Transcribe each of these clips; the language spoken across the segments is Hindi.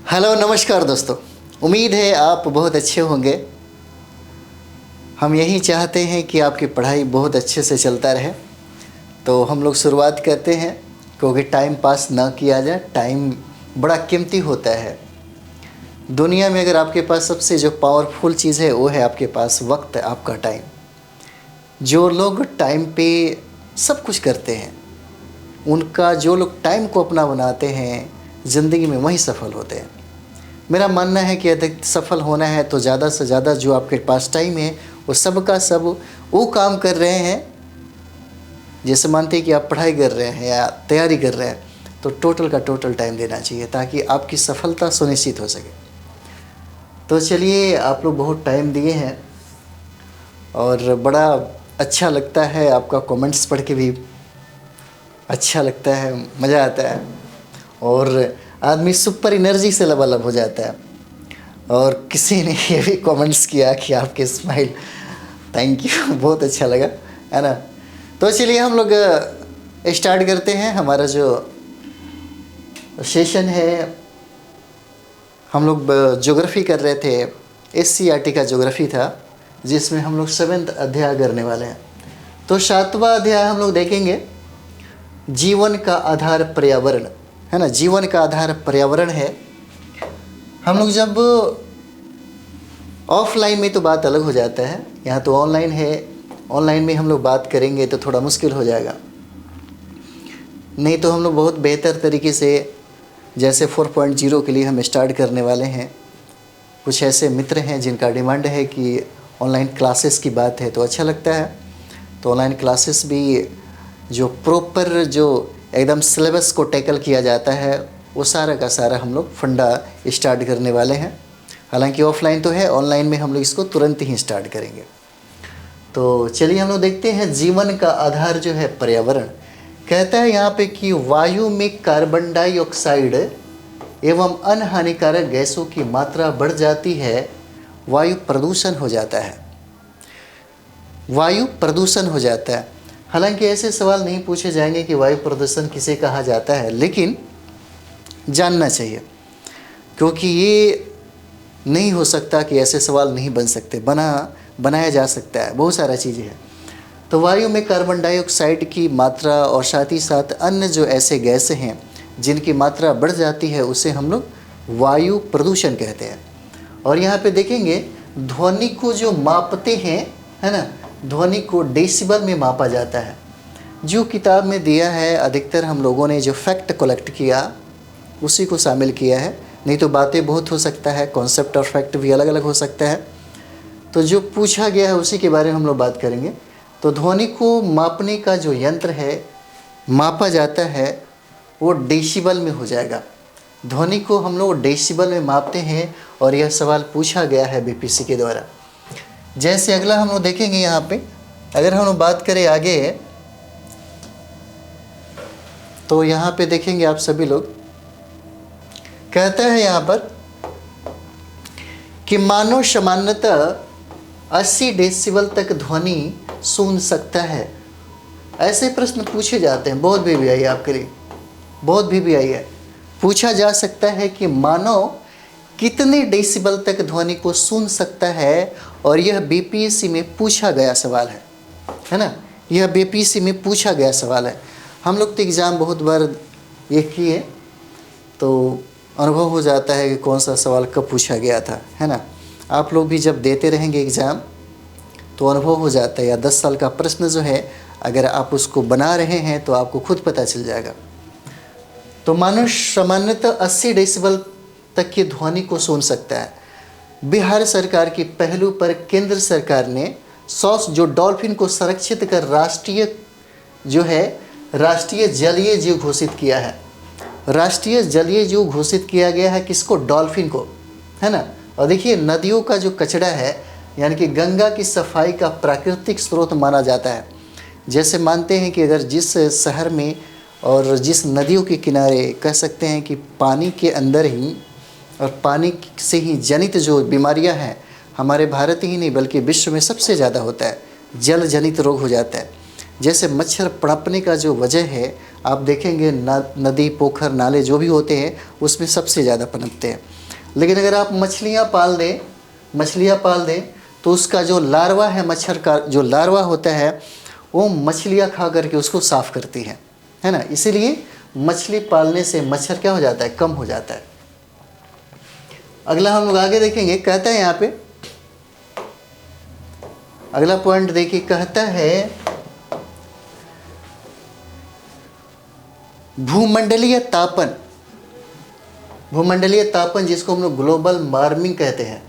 हेलो नमस्कार दोस्तों। उम्मीद है आप बहुत अच्छे होंगे। हम यही चाहते हैं कि आपकी पढ़ाई बहुत अच्छे से चलता रहे। तो हम लोग शुरुआत करते हैं, क्योंकि टाइम पास ना किया जाए। टाइम बड़ा कीमती होता है। दुनिया में अगर आपके पास सबसे जो पावरफुल चीज़ है वो है आपके पास वक्त, आपका टाइम। जो लोग टाइम पे सब कुछ करते हैं, उनका जो लोग टाइम को अपना बनाते हैं, ज़िंदगी में वही सफल होते हैं। मेरा मानना है कि अधिक सफल होना है तो ज़्यादा से ज़्यादा जो आपके पास टाइम है वो सब का सब वो काम कर रहे हैं। जैसे मानते हैं कि आप पढ़ाई कर रहे हैं या तैयारी कर रहे हैं, तो टोटल का टोटल टाइम देना चाहिए ताकि आपकी सफलता सुनिश्चित हो सके। तो चलिए, आप लोग बहुत टाइम दिए हैं और बड़ा अच्छा लगता है। आपका कमेंट्स पढ़ के भी अच्छा लगता है, मज़ा आता है और आदमी सुपर एनर्जी से लबालब हो जाता है। और किसी ने ये भी कमेंट्स किया कि आपके स्माइल, थैंक यू, बहुत अच्छा लगा, है ना। तो चलिए हम लोग स्टार्ट करते हैं। हमारा जो सेशन है, हम लोग ज्योग्राफी कर रहे थे। SCERT का ज्योग्राफी था, जिसमें हम लोग 7th अध्याय करने वाले हैं। तो 7वां अध्याय हम लोग देखेंगे, जीवन का आधार पर्यावरण, है ना। जीवन का आधार पर्यावरण है। हम लोग जब ऑफलाइन में तो बात अलग हो जाता है, यहाँ तो ऑनलाइन है। ऑनलाइन में हम लोग बात करेंगे तो थोड़ा मुश्किल हो जाएगा। नहीं तो हम लोग बहुत बेहतर तरीके से, जैसे 4.0 के लिए हम स्टार्ट करने वाले हैं। कुछ ऐसे मित्र हैं जिनका डिमांड है कि ऑनलाइन क्लासेस की बात है तो अच्छा लगता है। तो ऑनलाइन क्लासेस भी जो प्रॉपर जो एकदम सिलेबस को टैकल किया जाता है, वो सारा का सारा हम लोग फंडा स्टार्ट करने वाले हैं। हालांकि ऑफलाइन तो है, ऑनलाइन में हम लोग इसको तुरंत ही स्टार्ट करेंगे। तो चलिए हम लोग देखते हैं। जीवन का आधार जो है पर्यावरण, कहता है यहाँ पे कि वायु में कार्बन डाइऑक्साइड एवं अन्य हानिकारक गैसों की मात्रा बढ़ जाती है, वायु प्रदूषण हो जाता है। वायु प्रदूषण हो जाता है। हालांकि ऐसे सवाल नहीं पूछे जाएंगे कि वायु प्रदूषण किसे कहा जाता है, लेकिन जानना चाहिए, क्योंकि ये नहीं हो सकता कि ऐसे सवाल नहीं बन सकते। बनाया जा सकता है, बहुत सारा चीज़ें हैं। तो वायु में कार्बन डाइऑक्साइड की मात्रा और साथ ही साथ अन्य जो ऐसे गैसें हैं जिनकी मात्रा बढ़ जाती है, उसे हम लोग वायु प्रदूषण कहते हैं। और यहाँ पे देखेंगे, ध्वनि को जो मापते हैं, है ना, ध्वनि को डेसिबल में मापा जाता है। जो किताब में दिया है, अधिकतर हम लोगों ने जो फैक्ट कलेक्ट किया उसी को शामिल किया है। नहीं तो बातें बहुत हो सकता है, कॉन्सेप्ट और फैक्ट भी अलग अलग हो सकता है। तो जो पूछा गया है उसी के बारे में हम लोग बात करेंगे। तो ध्वनि को मापने का जो यंत्र है, मापा जाता है, वो डेसिबल में हो जाएगा। ध्वनि को हम लोग डेसिबल में मापते हैं और यह सवाल पूछा गया है BPSC के द्वारा। जैसे अगला हम लोग देखेंगे, यहाँ पे अगर हम लोग बात करें आगे, तो यहाँ पे देखेंगे आप सभी लोग, कहता है यहाँ पर कि मानव सामान्यतः 80 डेसिबल तक ध्वनि सुन सकता है। ऐसे प्रश्न पूछे जाते हैं, बहुत भी आई है आपके लिए, बहुत भी आई है। पूछा जा सकता है कि मानव कितने डेसिबल तक ध्वनि को सुन सकता है, और यह BPSC में पूछा गया सवाल है ना। यह BPSC में पूछा गया सवाल है। हम लोग तो एग्ज़ाम बहुत बार ये किए, तो अनुभव हो जाता है कि कौन सा सवाल कब पूछा गया था, है ना। आप लोग भी जब देते रहेंगे एग्ज़ाम तो अनुभव हो जाता है। या 10 साल का प्रश्न जो है, अगर आप उसको बना रहे हैं तो आपको खुद पता चल जाएगा। तो मानव सामान्यतः 80 डेसिबल तक की ध्वनि को सुन सकता है। बिहार सरकार की पहलू पर केंद्र सरकार ने सॉस जो डॉल्फिन को संरक्षित कर राष्ट्रीय जलीय जीव घोषित किया है। राष्ट्रीय जलीय जीव घोषित किया गया है किसको? डॉल्फिन को, है ना। और देखिए, नदियों का जो कचरा है, यानी कि गंगा की सफाई का प्राकृतिक स्रोत माना जाता है। जैसे मानते हैं कि अगर जिस शहर में और जिस नदियों के किनारे, कह सकते हैं कि पानी के अंदर ही और पानी से ही जनित जो बीमारियां हैं, हमारे भारत ही नहीं बल्कि विश्व में सबसे ज़्यादा होता है, जल जनित रोग हो जाता है। जैसे मच्छर पनपने का जो वजह है, आप देखेंगे नदी, पोखर, नाले जो भी होते हैं उसमें सबसे ज़्यादा पनपते हैं। लेकिन अगर आप मछलियाँ पाल दें तो उसका जो लार्वा है, मच्छर का जो लार्वा होता है वो मछलियाँ खा करके उसको साफ़ करती है ना। इसीलिए मछली पालने से मच्छर क्या हो जाता है, कम हो जाता है। अगला हम लोग आगे देखेंगे, कहता है यहाँ पे अगला पॉइंट देखिए, कहता है भूमंडलीय तापन जिसको हम लोग ग्लोबल वार्मिंग कहते हैं,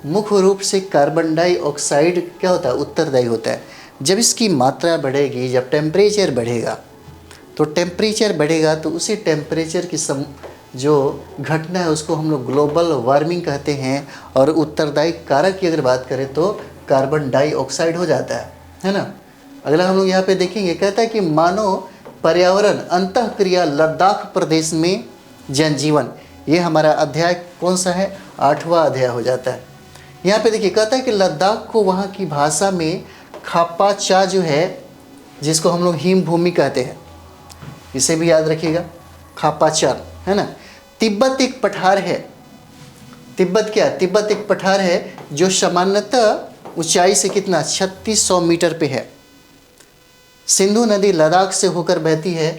मुख्य रूप से कार्बन डाइऑक्साइड क्या होता है, उत्तरदायी होता है। जब इसकी मात्रा बढ़ेगी, जब टेम्परेचर बढ़ेगा तो उसी टेम्परेचर की जो घटना है उसको हम लोग ग्लोबल वार्मिंग कहते हैं। और उत्तरदायी कारक की अगर बात करें तो कार्बन डाइऑक्साइड हो जाता है ना। अगला हम लोग यहाँ पे देखेंगे, कहता है कि मानव पर्यावरण अंतःक्रिया लद्दाख प्रदेश में जनजीवन, ये हमारा अध्याय कौन सा है, 8वां अध्याय हो जाता है। यहाँ पे देखिए कहता है कि लद्दाख को वहाँ की भाषा में खापा चा जो है, जिसको हम लोग हिम भूमि कहते हैं, इसे भी याद रखिएगा, खापा चा है ना। तिब्बत एक पठार है, तिब्बत एक पठार है जो सामान्यतः ऊंचाई से कितना 3600 मीटर पे है। सिंधु नदी लद्दाख से होकर बहती है।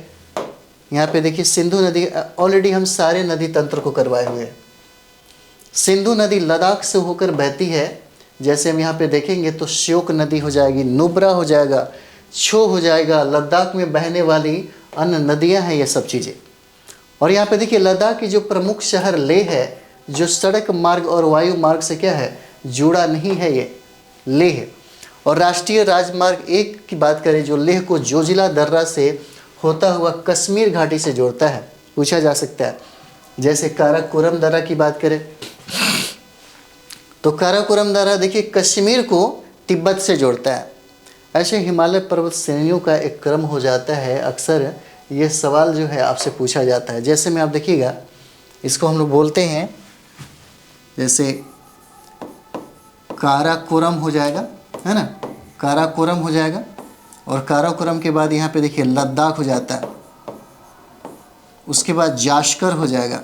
यहाँ पे देखिए सिंधु नदी, ऑलरेडी हम सारे नदी तंत्र को करवाए हुए हैं। सिंधु नदी लद्दाख से होकर बहती है। जैसे हम यहाँ पे देखेंगे तो श्योक नदी हो जाएगी, नुब्रा हो जाएगा, छो हो जाएगा। लद्दाख में बहने वाली अन्य नदियाँ हैं ये सब चीज़ें। और यहाँ पे देखिए लद्दाख की जो प्रमुख शहर लेह है, जो सड़क मार्ग और वायु मार्ग से क्या है, जुड़ा नहीं है, ये लेह। और राष्ट्रीय राजमार्ग 1 की बात करें जो लेह को जोजिला दर्रा से होता हुआ कश्मीर घाटी से जोड़ता है, पूछा जा सकता है। जैसे काराकोरम दर्रा की बात करें तो काराकोरम दर्रा देखिए कश्मीर को तिब्बत से जोड़ता है। ऐसे हिमालय पर्वत श्रेणियों का एक क्रम हो जाता है। अक्सर ये सवाल जो है आपसे पूछा जाता है। जैसे में आप देखिएगा, इसको हम लोग बोलते हैं, जैसे काराकोरम हो जाएगा, है ना, काराकोरम हो जाएगा। और काराकोरम के बाद यहाँ पे देखिए लद्दाख हो जाता है। उसके बाद जाश्कर हो जाएगा,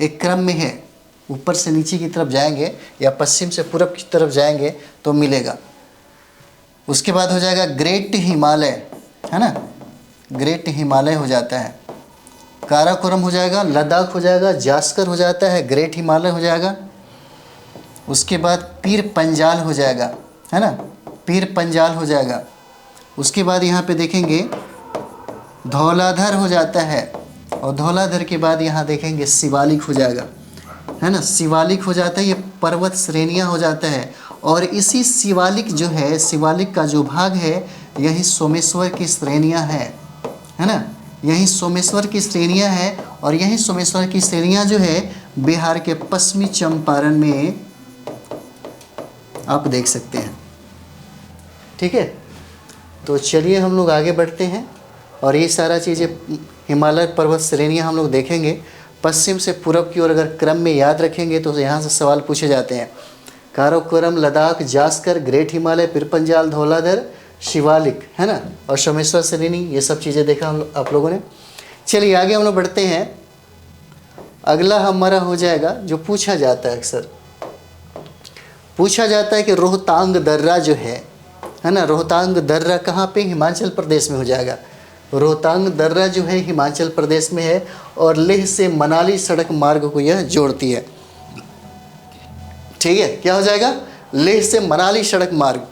एक क्रम में है। ऊपर से नीचे की तरफ जाएंगे या पश्चिम से पूरब की तरफ जाएंगे तो मिलेगा। उसके बाद हो जाएगा ग्रेट हिमालय, है ना, ग्रेट हिमालय हो जाता है। काराकोरम हो जाएगा, लद्दाख हो जाएगा, जास्कर हो जाता है, ग्रेट हिमालय हो जाएगा। उसके बाद पीर पंजाल हो जाएगा, है ना, पीर पंजाल हो जाएगा। उसके बाद यहाँ पे देखेंगे धौलाधर हो जाता है। और धौलाधर के बाद यहाँ देखेंगे शिवालिक हो जाएगा, है ना, शिवालिक हो जाता है। ये पर्वत श्रेणियाँ हो जाता है। और इसी शिवालिक जो है, शिवालिक का जो भाग है, यही सोमेश्वर की श्रेणियाँ है ना, यही सोमेश्वर की श्रेणियाँ हैं। और यही सोमेश्वर की श्रेणियाँ जो है बिहार के पश्चिमी चंपारण में आप देख सकते हैं। ठीक है, तो चलिए हम लोग आगे बढ़ते हैं और ये सारा चीज़ें हिमालय पर्वत श्रेणियाँ हम लोग देखेंगे। पश्चिम से पूरब की ओर अगर क्रम में याद रखेंगे तो यहाँ से सवाल पूछे जाते हैं। काराकोरम, लद्दाख, जास्कर, ग्रेट हिमालय, पीर पंजाल, धौलाधर, शिवालिक, है ना, और सोमेश्वर श्रेणी, ये सब चीज़ें देखा आप लोगों ने। चलिए आगे हम लोग बढ़ते हैं। अगला हमारा हो जाएगा जो पूछा जाता है, अक्सर पूछा जाता है कि रोहतांग दर्रा जो है ना, रोहतांग दर्रा कहाँ पे, हिमाचल प्रदेश में हो जाएगा। रोहतांग दर्रा जो है हिमाचल प्रदेश में है और लेह से मनाली सड़क मार्ग को यह जोड़ती है। ठीक है, क्या हो जाएगा, लेह से मनाली सड़क मार्ग।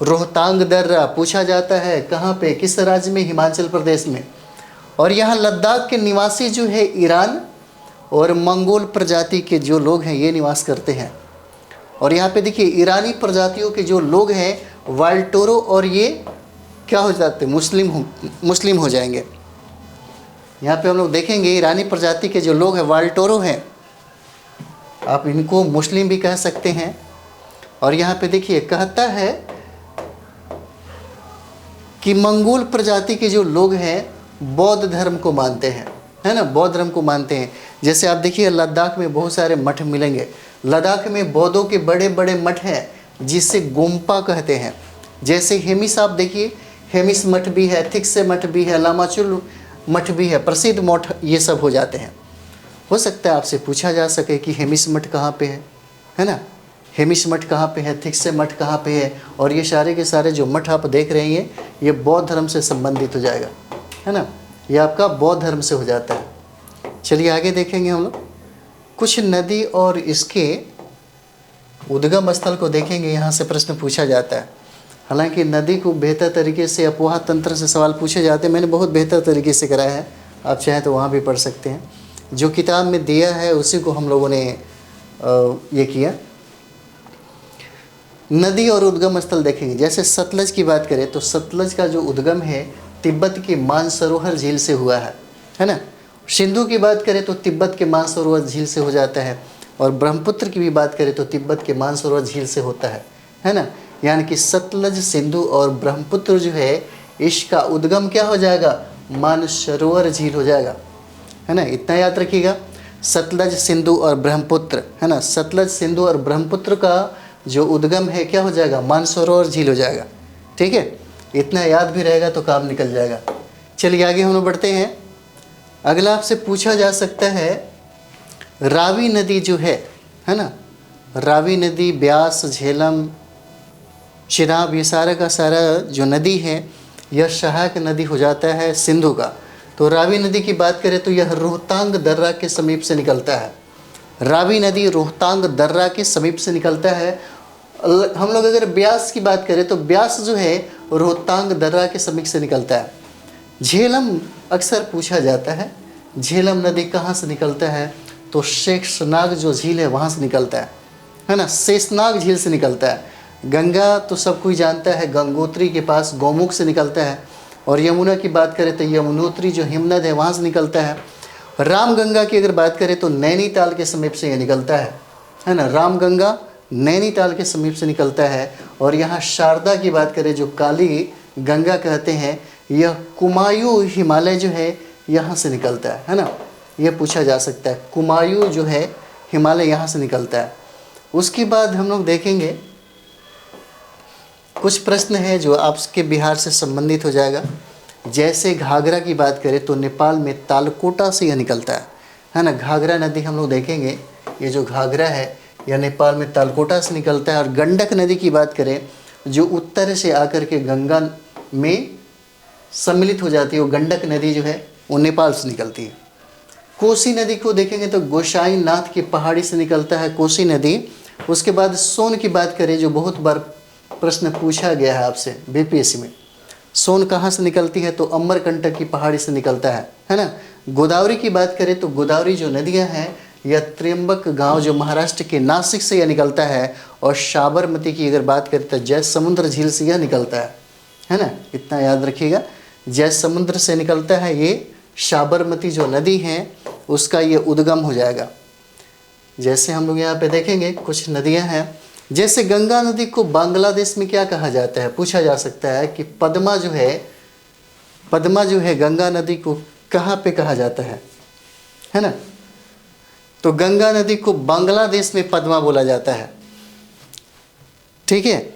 रोहतांग दर्रा पूछा जाता है कहाँ पे, किस राज्य में, हिमाचल प्रदेश में। और यहाँ लद्दाख के निवासी जो है ईरान और मंगोल प्रजाति के जो लोग हैं ये निवास करते हैं। और यहाँ पे देखिए ईरानी प्रजातियों के जो लोग हैं वाल्टोरो, और ये क्या हो जाते हैं, मुस्लिम हो जाएंगे। यहाँ पे हम लोग देखेंगे ईरानी प्रजाति के जो लोग हैं वाल्टोरो हैं, आप इनको मुस्लिम भी कह सकते हैं। और यहाँ पे देखिए कहता है कि मंगोल प्रजाति के जो लोग हैं बौद्ध धर्म को मानते हैं, है ना, बौद्ध धर्म को मानते हैं। जैसे आप देखिए लद्दाख में बहुत सारे मठ मिलेंगे। लद्दाख में बौद्धों के बड़े बड़े मठ हैं जिसे गोम्पा कहते हैं। जैसे हेमिस आप देखिए, हेमिस मठ भी है, थिक्से मठ भी है, लामाचुल मठ भी है, प्रसिद्ध मठ ये सब हो जाते हैं। हो सकता है आपसे पूछा जा सके कि हेमिस मठ कहाँ पे है ना, हेमिस मठ कहाँ पे है, थिक्से मठ कहाँ पे है, और ये सारे के सारे जो मठ आप देख रहे हैं ये बौद्ध धर्म से संबंधित हो जाएगा, है ना, ये आपका बौद्ध धर्म से हो जाता है। चलिए आगे देखेंगे हम लोग कुछ नदी और इसके उद्गम स्थल को देखेंगे। यहाँ से प्रश्न पूछा जाता है, हालांकि नदी को बेहतर तरीके से अपवाह तंत्र से सवाल पूछे जाते हैं, मैंने बहुत बेहतर तरीके से कराया है, आप चाहें तो वहाँ भी पढ़ सकते हैं। जो किताब में दिया है उसी को हम लोगों ने ये किया। नदी और उद्गम स्थल देखेंगे। जैसे सतलज की बात करें तो सतलज का जो उद्गम है तिब्बत की मानसरोवर झील से हुआ है ना। सिंधु की बात करें तो तिब्बत के मानसरोवर झील से हो जाता है, और ब्रह्मपुत्र की भी बात करें तो तिब्बत के मानसरोवर झील से होता है ना। यानी कि सतलज, सिंधु और ब्रह्मपुत्र जो है इसका उद्गम क्या हो जाएगा, मानसरोवर झील हो जाएगा, है ना। इतना याद रखिएगा, सतलज, सिंधु और ब्रह्मपुत्र, है ना। सतलज, सिंधु और ब्रह्मपुत्र का जो उद्गम है क्या हो जाएगा, मानसरोवर झील हो जाएगा, ठीक है। इतना याद भी रहेगा तो काम निकल जाएगा। चलिए आगे हम लोग बढ़ते हैं। अगला आपसे पूछा जा सकता है रावी नदी जो है ना, रावी नदी, ब्यास, झेलम, चिनाब, ये सारा का सारा जो नदी है यह सहायक नदी हो जाता है सिंधु का। तो रावी नदी की बात करें तो यह रोहतांग दर्रा के समीप से निकलता है। रावी नदी रोहतांग दर्रा के समीप से निकलता है। हम लोग अगर ब्यास की बात करें तो ब्यास जो है रोहतांग दर्रा के समीप से निकलता है। झेलम अक्सर पूछा जाता है, झेलम नदी कहाँ से निकलता है, तो शेषनाग जो झील है वहाँ से निकलता है ना, शेषनाग झील से निकलता है। गंगा तो सब कोई जानता है, गंगोत्री के पास गौमुख से निकलता है, और यमुना की बात करें तो यमुनोत्री जो हिमनद है वहाँ से निकलता है। रामगंगा की अगर बात करें तो नैनीताल के समीप से ये निकलता है ना। रामगंगा नैनीताल के समीप से निकलता है। और यहाँ शारदा की बात करें जो काली गंगा कहते हैं, यह कुमायूं हिमालय जो है यहाँ से निकलता है ना। यह पूछा जा सकता है, कुमायूं जो है हिमालय यहाँ से निकलता है। उसके बाद हम लोग देखेंगे कुछ प्रश्न है जो आपके बिहार से संबंधित हो जाएगा। जैसे घाघरा की बात करें तो नेपाल में तालकोटा से यह निकलता है ना। घाघरा नदी हम लोग देखेंगे, ये जो घाघरा है यह नेपाल में तालकोटा से निकलता है। और गंडक नदी की बात करें जो उत्तर से आकर के गंगा में सम्मिलित हो जाती है, वो गंडक नदी जो है वो नेपाल से निकलती है। कोसी नदी को देखेंगे तो गोसाई नाथ की पहाड़ी से निकलता है कोसी नदी। उसके बाद सोन की बात करें जो बहुत बार प्रश्न पूछा गया है आपसे बीपीएससी में, सोन कहाँ से निकलती है, तो अमरकंटक की पहाड़ी से निकलता है ना। गोदावरी की बात करें तो गोदावरी जो नदियाँ हैं यह त्र्यंबक गांव जो महाराष्ट्र के नासिक से यह निकलता है। और साबरमती की अगर बात करें तो जयसमुद्र झील से यह निकलता है ना। इतना याद रखिएगा, जयसमुद्र से निकलता है ये, साबरमती जो नदी है उसका ये उद्गम हो जाएगा। जैसे हम लोग यहाँ पे देखेंगे कुछ नदियाँ हैं, जैसे गंगा नदी को बांग्लादेश में क्या कहा जाता है, पूछा जा सकता है कि पद्मा जो है गंगा नदी को कहाँ पे कहा जाता है ना। तो गंगा नदी को बांग्लादेश में पद्मा बोला जाता है, ठीक है।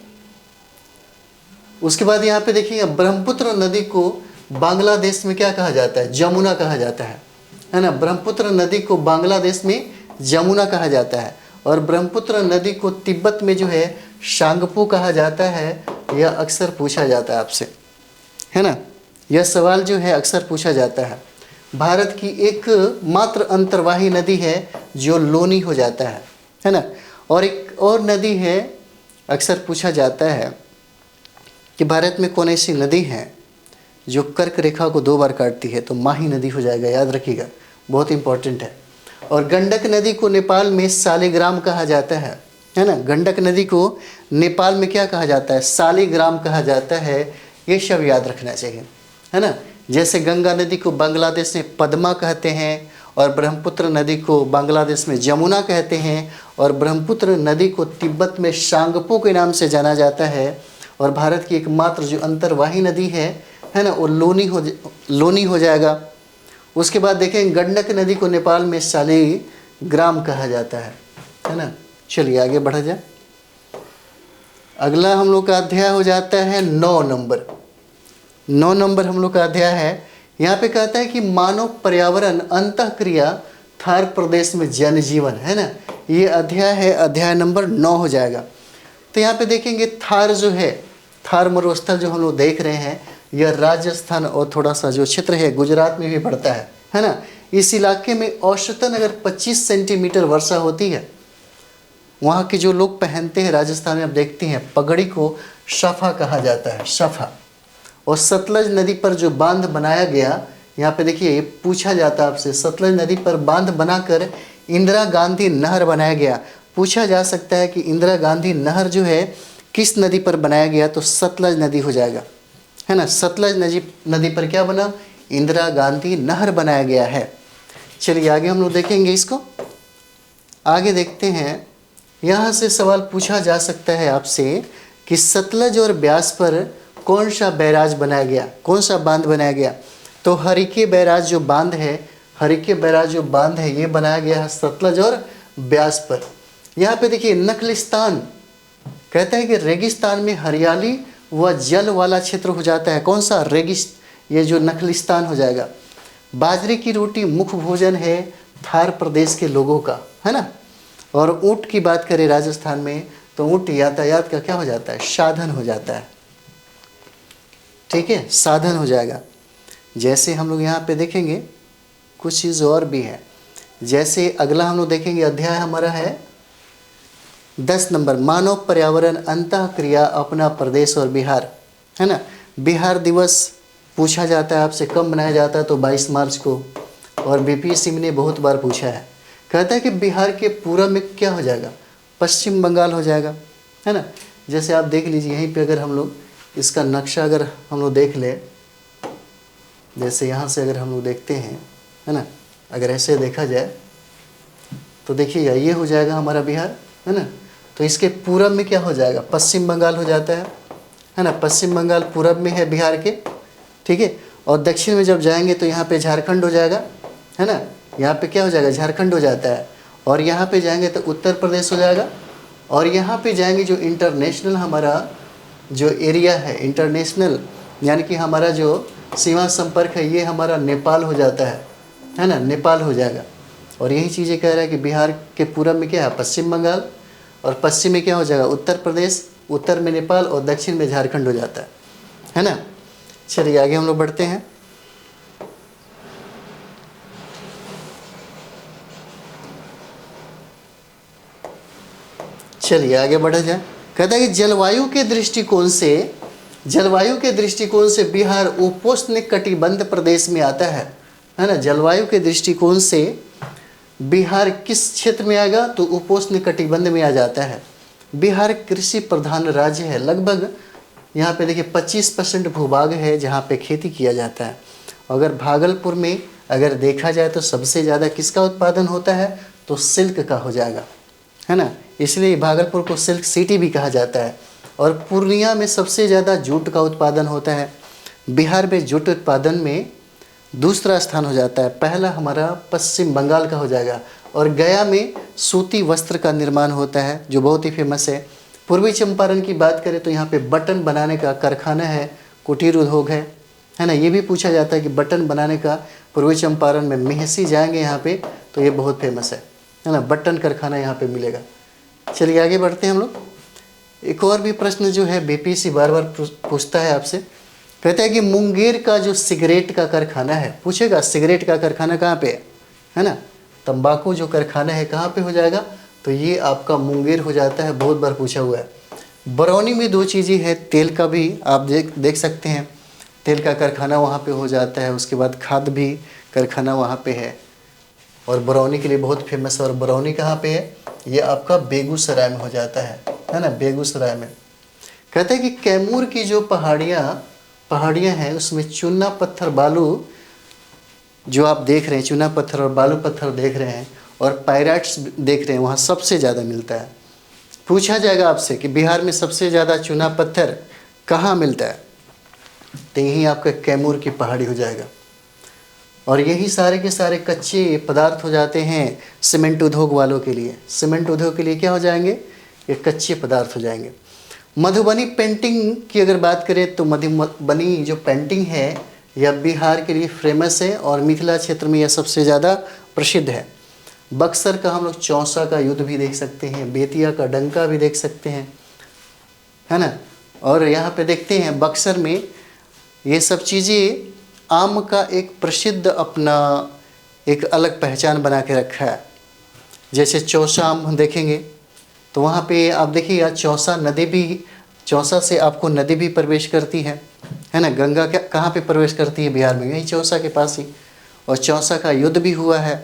उसके बाद यहाँ पे देखिए ब्रह्मपुत्र नदी को बांग्लादेश में क्या कहा जाता है, जमुना कहा जाता है ना। ब्रह्मपुत्र नदी को बांग्लादेश में जमुना कहा जाता है। और ब्रह्मपुत्र नदी को तिब्बत में जो है शांगपू कहा जाता है। यह अक्सर पूछा जाता है आपसे, है ना। यह सवाल जो है अक्सर पूछा जाता है। भारत की एक मात्र अंतर्वाही नदी है जो लोनी हो जाता है ना। और एक और नदी है, अक्सर पूछा जाता है कि भारत में कौन ऐसी नदी है जो कर्क रेखा को 2 बार काटती है, तो माही नदी हो जाएगा, याद रखिएगा, बहुत इंपॉर्टेंट है। और गंडक नदी को नेपाल में सालिग्राम कहा जाता है ना। गंडक नदी को नेपाल में क्या कहा जाता है, सालिग्राम कहा जाता है। ये सब याद रखना चाहिए, है ना। जैसे गंगा नदी को बांग्लादेश में पद्मा कहते हैं, और ब्रह्मपुत्र नदी को बांग्लादेश में जमुना कहते हैं, और ब्रह्मपुत्र नदी को तिब्बत में शांगपो के नाम से जाना जाता है। और भारत की एकमात्र जो अंतर्वाही नदी है ना, वो लोनी हो जाएगा। उसके बाद देखें गंडक नदी को नेपाल में सालिग्राम कहा जाता है ना। चलिए आगे बढ़ा जाए। अगला हम लोग का अध्याय हो जाता है 9 नंबर। 9 नंबर हम लोग का अध्याय है। यहाँ पे कहता है कि मानव पर्यावरण अंतःक्रिया थार प्रदेश में जनजीवन, है ना, ये अध्याय है, अध्याय नंबर 9 हो जाएगा। तो यहाँ पे देखेंगे थार जो है, थार मरुस्थल जो हम लोग देख रहे हैं, यह राजस्थान और थोड़ा सा जो क्षेत्र है गुजरात में भी पड़ता है ना। इस इलाके में औसतन अगर 25 सेंटीमीटर वर्षा होती है। वहाँ के जो लोग पहनते हैं राजस्थान में, आप देखते हैं पगड़ी को शफा कहा जाता है, शफा। और सतलज नदी पर जो बांध बनाया गया, यहाँ पे देखिए ये पूछा जाता है आपसे, सतलज नदी पर बांध बनाकर इंदिरा गांधी नहर बनाया गया। पूछा जा सकता है कि इंदिरा गांधी नहर जो है किस नदी पर बनाया गया, तो सतलज नदी हो जाएगा, है ना। सतलज नदी पर क्या बना, इंदिरा गांधी नहर बनाया गया है। चलिए आगे हम लोग देखेंगे इसको, आगे देखते हैं। यहाँ से सवाल पूछा जा सकता है आपसे कि सतलज और ब्यास पर कौन सा बैराज बनाया गया, कौन सा बांध बनाया गया। तो हरिके बैराज जो बांध है, हरिके बैराज जो बांध है, ये बनाया गया है सतलज और ब्यास पर। यहाँ पे देखिए नखलिस्तान कहता है कि रेगिस्तान में हरियाली व जल वाला क्षेत्र हो जाता है। कौन सा, ये जो नखलिस्तान हो जाएगा। बाजरे की रोटी मुख्य भोजन है थार प्रदेश के लोगों का, है ना। और ऊँट की बात करें राजस्थान में, तो ऊँट यातायात का क्या हो जाता है, साधन हो जाता है, ठीक है, साधन हो जाएगा। जैसे हम लोग यहाँ पे देखेंगे कुछ चीज़ और भी है। जैसे अगला हम लोग देखेंगे अध्याय हमारा है 10 नंबर, मानव पर्यावरण अंतः क्रिया अपना प्रदेश और बिहार, है ना। बिहार दिवस पूछा जाता है आपसे, कब मनाया जाता है, तो 22 मार्च को। और बीपीएससी ने बहुत बार पूछा है, कहता है कि बिहार के पूर्व में क्या हो जाएगा, पश्चिम बंगाल हो जाएगा, है ना। जैसे आप देख लीजिए यहीं पे, अगर हम लोग इसका नक्शा अगर हम लोग देख ले, जैसे यहाँ से अगर हम लोग देखते हैं, है ना, अगर ऐसे देखा जाए तो देखिएगा ये हो जाएगा हमारा बिहार, है ना। तो इसके पूरब में क्या हो जाएगा, पश्चिम बंगाल हो जाता है ना। पश्चिम बंगाल पूरब में है बिहार के, ठीक है। और दक्षिण में जब जाएंगे तो यहाँ पे झारखंड हो जाएगा, है ना। यहाँ पे क्या हो जाएगा, झारखंड हो जाता है। और यहाँ पे जाएंगे तो उत्तर प्रदेश हो जाएगा। और यहाँ पे जाएंगे जो इंटरनेशनल हमारा जो एरिया है, इंटरनेशनल यानी कि हमारा जो सीमा संपर्क है, ये हमारा नेपाल हो जाता है ना, नेपाल हो जाएगा। और यही चीज़ें कह रहा है कि बिहार के पूरब में क्या है, पश्चिम बंगाल, और पश्चिम में क्या हो जाएगा, उत्तर प्रदेश, उत्तर में नेपाल, और दक्षिण में झारखंड हो जाता है ना। चलिए आगे हम लोग बढ़ते हैं। चलिए आगे बढ़ा जाए। कहता है कि जलवायु के दृष्टिकोण से बिहार उपोष्ण कटिबंध प्रदेश में आता है ना। जलवायु के दृष्टिकोण से बिहार किस क्षेत्र में आएगा, तो उपोष्ण कटिबंध में आ जाता है। बिहार कृषि प्रधान राज्य है, लगभग यहाँ पे देखिए 25% भूभाग है जहाँ पे खेती किया जाता है। अगर भागलपुर में अगर देखा जाए तो सबसे ज़्यादा किसका उत्पादन होता है, तो सिल्क का हो जाएगा, है ना। इसलिए भागलपुर को सिल्क सिटी भी कहा जाता है। और पूर्णिया में सबसे ज़्यादा जूट का उत्पादन होता है। बिहार में जूट उत्पादन में दूसरा स्थान हो जाता है, पहला हमारा पश्चिम बंगाल का हो जाएगा। और गया में सूती वस्त्र का निर्माण होता है जो बहुत ही फेमस है। पूर्वी चंपारण की बात करें तो यहाँ पे बटन बनाने का कारखाना है, कुटीर उद्योग है ना। ये भी पूछा जाता है कि बटन बनाने का पूर्वी चंपारण में मेहसी जाएंगे यहाँ पे तो ये बहुत फेमस है ना, बटन कारखाना यहाँ पे मिलेगा। चलिए आगे बढ़ते हैं हम लोग। एक और भी प्रश्न जो है बीपीएससी बार बार पूछता है आपसे, कहता है कि मुंगेर का जो सिगरेट का कारखाना है, पूछेगा सिगरेट का कारखाना कहाँ पे है ना। तंबाकू जो कारखाना है कहाँ पे हो जाएगा, तो ये आपका मुंगेर हो जाता है, बहुत बार पूछा हुआ है। बरौनी में 2 चीज़ें हैं, तेल का भी आप देख सकते हैं, तेल का कारखाना वहाँ पे हो जाता है। उसके बाद खाद भी कारखाना वहाँ पे है और बरौनी के लिए बहुत फेमस है। और बरौनी कहाँ पे है, ये आपका बेगूसराय में हो जाता है ना, बेगूसराय में। कहते हैं कि कैमूर की जो पहाड़ियाँ हैं उसमें चूना पत्थर बालू जो आप देख रहे हैं, चूना पत्थर और बालू पत्थर देख रहे हैं और पायराइट्स देख रहे हैं, वहाँ सबसे ज़्यादा मिलता है। पूछा जाएगा आपसे कि बिहार में सबसे ज़्यादा चूना पत्थर कहाँ मिलता है, तो यही आपका कैमूर की पहाड़ी हो जाएगा। और यही सारे के सारे कच्चे पदार्थ हो जाते हैं सीमेंट उद्योग वालों के लिए। सीमेंट उद्योग के लिए क्या हो जाएंगे, ये कच्चे पदार्थ हो जाएंगे। मधुबनी पेंटिंग की अगर बात करें तो मधुबनी जो पेंटिंग है यह बिहार के लिए फेमस है और मिथिला क्षेत्र में यह सबसे ज़्यादा प्रसिद्ध है। बक्सर का हम लोग चौसा का युद्ध भी देख सकते हैं, बेतिया का डंका भी देख सकते हैं, है ना। और यहाँ पे देखते हैं बक्सर में ये सब चीज़ें आम का एक प्रसिद्ध अपना एक अलग पहचान बना के रखा है। जैसे चौसा आम हम देखेंगे तो वहाँ पे आप देखिएगा चौसा नदी भी, चौसा से आपको नदी भी प्रवेश करती है ना। गंगा क्या कहाँ पे प्रवेश करती है? बिहार में, यही चौसा के पास ही। और चौसा का युद्ध भी हुआ है।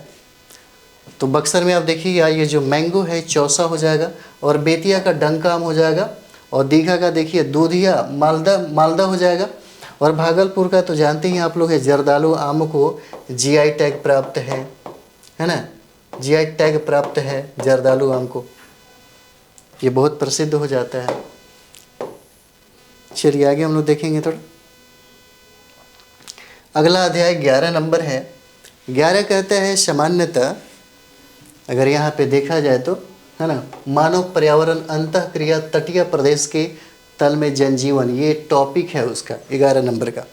तो बक्सर में आप देखिएगा ये जो मैंगो है चौसा हो जाएगा, और बेतिया का डंका आम हो जाएगा, और दीघा का देखिए दूधिया मालदा हो जाएगा। और भागलपुर का तो जानते ही आप लोग है, जर्दालू आम को जीआई टैग प्राप्त है ना। जीआई टैग प्राप्त है जर्दालू आम को, ये बहुत प्रसिद्ध हो जाता है। चलिए आगे हम लोग देखेंगे थोड़ा। अगला अध्याय 11 नंबर है। 11 कहता है सामान्यतः, अगर यहाँ पे देखा जाए तो, है ना, मानव पर्यावरण अंतःक्रिया तटीय प्रदेश के तल में जनजीवन, ये टॉपिक है उसका 11 नंबर का।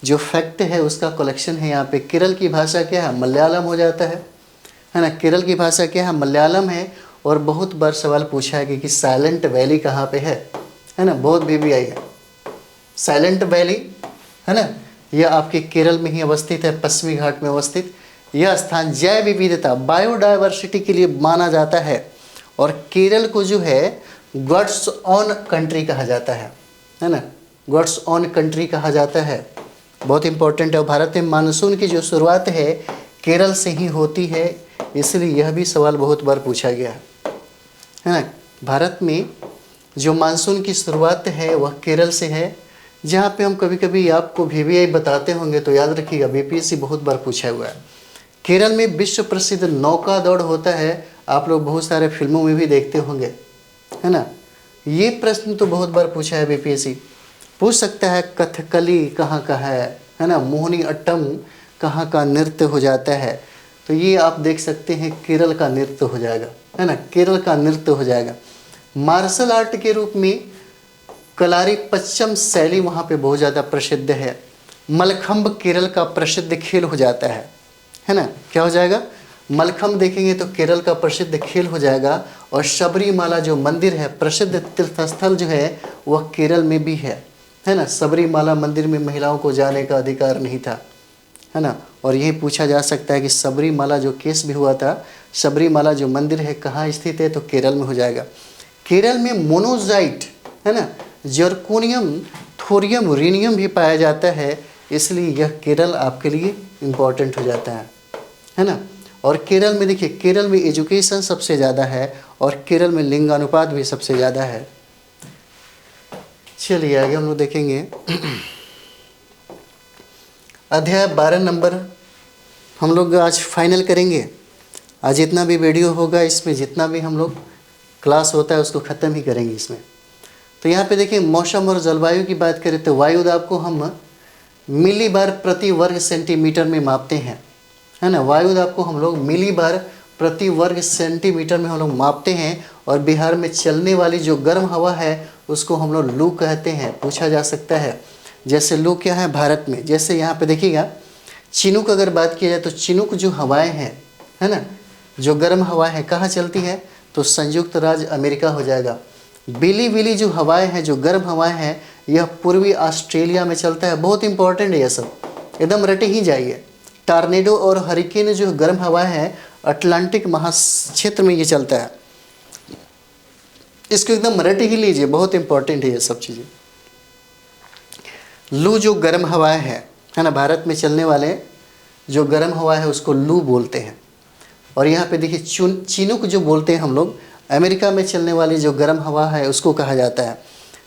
जो फैक्ट है उसका कलेक्शन है यहाँ पे। केरल की भाषा क्या है? मलयालम हो जाता है ना। केरल की भाषा क्या है? मलयालम है। और बहुत बार सवाल पूछा है कि साइलेंट वैली कहाँ पे है ना। बहुत भी आई है साइलेंट वैली, है ना। यह आपके केरल में ही अवस्थित है, पश्चिमी घाट में अवस्थित। यह स्थान जैव विविधता बायोडायवर्सिटी के लिए माना जाता है। और केरल को जो है गॉड्स ऑन कंट्री कहा जाता है ना। गॉड्स ऑन कंट्री कहा जाता है, बहुत इंपॉर्टेंट है। और भारत में मानसून की जो शुरुआत है केरल से ही होती है, इसलिए यह भी सवाल बहुत बार पूछा गया है ना। भारत में जो मानसून की शुरुआत है वह केरल से है। जहाँ पे हम कभी कभी आपको VVI बताते होंगे तो याद रखिएगा, BPSC बहुत बार पूछा हुआ है। केरल में विश्व प्रसिद्ध नौका दौड़ होता है, आप लोग बहुत सारे फिल्मों में भी देखते होंगे, है ना। ये प्रश्न तो बहुत बार पूछा है BPSC, पूछ सकता है कथकली कहाँ का है ना। मोहिनी अट्टम कहाँ का नृत्य हो जाता है? तो ये आप देख सकते हैं केरल का नृत्य हो जाएगा, है ना। केरल का नृत्य हो जाएगा। मार्शल आर्ट के रूप में कलारी पश्चिम शैली वहाँ पे बहुत ज़्यादा प्रसिद्ध है। मलखम्ब केरल का प्रसिद्ध खेल हो जाता है ना। क्या हो जाएगा? मलखम्ब देखेंगे तो केरल का प्रसिद्ध खेल हो जाएगा। और शबरीमाला जो मंदिर है, प्रसिद्ध तीर्थस्थल जो है वह केरल में भी है ना। शबरीमाला मंदिर में महिलाओं को जाने का अधिकार नहीं था, है ना। और यही पूछा जा सकता है कि शबरीमाला जो केस भी हुआ था, शबरीमाला जो मंदिर है कहाँ स्थित है? तो केरल में हो जाएगा। केरल में मोनोजाइट, है ना, जर्कोनियम, थोरियम, रीनियम भी पाया जाता है, इसलिए यह केरल आपके लिए इम्पॉर्टेंट हो जाता है ना। और केरल में देखिए, केरल में एजुकेशन सबसे ज़्यादा है और केरल में लिंगानुपात भी सबसे ज़्यादा है। चलिए आगे हम लोग देखेंगे अध्याय 12 नंबर हम लोग आज फाइनल करेंगे। आज जितना भी वीडियो होगा इसमें, जितना भी हम लोग क्लास होता है उसको ख़त्म ही करेंगे इसमें। तो यहाँ पे देखिए मौसम और जलवायु की बात करें तो वायु दाब को हम मिलीबार प्रति वर्ग सेंटीमीटर में मापते हैं, है ना। वायु दाब को हम लोग मिलीबार प्रति वर्ग सेंटीमीटर में हम लोग मापते हैं। और बिहार में चलने वाली जो गर्म हवा है उसको हम लोग लू कहते हैं, पूछा जा सकता है। जैसे लू क्या है भारत में, जैसे यहाँ पे देखिएगा चिनूक अगर बात की जाए तो चिनूक जो हवाएं हैं, है ना, जो गर्म हवाएं हैं कहाँ चलती है? तो संयुक्त राज्य अमेरिका हो जाएगा। बिली बिली जो हवाएं हैं, जो गर्म हवाएं हैं, यह पूर्वी ऑस्ट्रेलिया में चलता है। बहुत इंपॉर्टेंट है ये सब, एकदम रटे ही जाइए। टॉर्नेडो और हरिकेन जो गर्म हवाएं हैं अटलांटिक महाक्षेत्र में ये चलता है, इसको एकदम रट ही लीजिए, बहुत इंपॉर्टेंट है ये सब चीज़ें। लू जो गर्म हवाएं है ना, भारत में चलने वाले जो गर्म हवा है उसको लू बोलते हैं। और यहाँ पे देखिए चिनूक जो बोलते हैं हम लोग, अमेरिका में चलने वाली जो गर्म हवा है उसको कहा जाता है।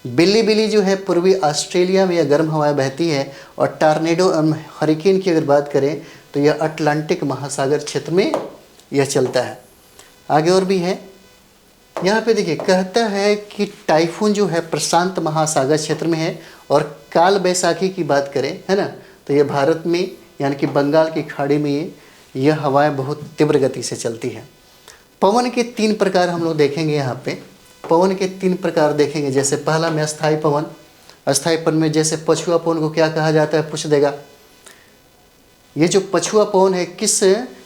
बिल्ली बिल्ली जो है पूर्वी ऑस्ट्रेलिया में यह गर्म हवाएं बहती है। और टॉर्नेडो और हरिकेन की अगर बात करें तो यह अटलांटिक महासागर क्षेत्र में यह चलता है। आगे और भी है, यहाँ पे देखिए कहता है कि टाइफून जो है प्रशांत महासागर क्षेत्र में है। और काल बैसाखी की बात करें, है ना, तो यह भारत में यानी कि बंगाल की खाड़ी में यह हवाएं बहुत तीव्र गति से चलती हैं। पवन के 3 प्रकार हम लोग देखेंगे। यहाँ पे पवन के 3 प्रकार देखेंगे। जैसे पहला में अस्थायी पवन। अस्थायी पवन में जैसे पछुआ पवन को क्या कहा जाता है, पूछ देगा। ये जो पछुआ पवन है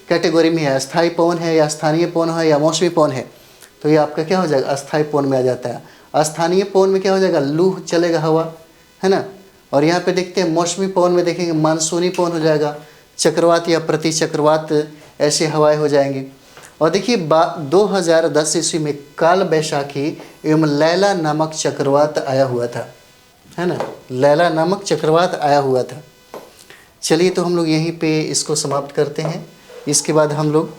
कैटेगरी में है, अस्थाई पवन है या स्थानीय पवन है या मौसमी पवन है, तो ये आपका क्या हो जाएगा, अस्थाई पवन में आ जाता है। अस्थानीय पवन में क्या हो जाएगा, लू चलेगा हवा, है ना। और यहाँ पे देखते हैं मौसमी पवन में देखेंगे मानसूनी पवन हो जाएगा, चक्रवात या प्रति चक्रवात ऐसे हवाएं हो जाएंगी। और देखिए 2010 ईस्वी में काल बैशाखी एवं लैला नामक चक्रवात आया हुआ था, है ना, लैला नामक चक्रवात आया हुआ था। चलिए तो हम लोग यहीं पे इसको समाप्त करते हैं। इसके बाद हम लोग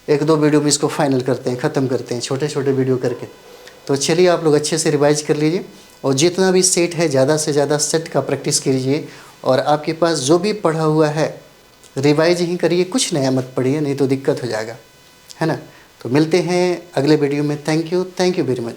1-2 वीडियो में इसको फाइनल करते हैं, ख़त्म करते हैं छोटे छोटे वीडियो करके। तो चलिए आप लोग अच्छे से रिवाइज कर लीजिए और जितना भी सेट है ज़्यादा से ज़्यादा सेट का प्रैक्टिस कीजिए। और आपके पास जो भी पढ़ा हुआ है रिवाइज ही करिए, कुछ नया मत पढ़िए, नहीं तो दिक्कत हो जाएगा, है ना। तो मिलते हैं अगले वीडियो में। Thank you very much.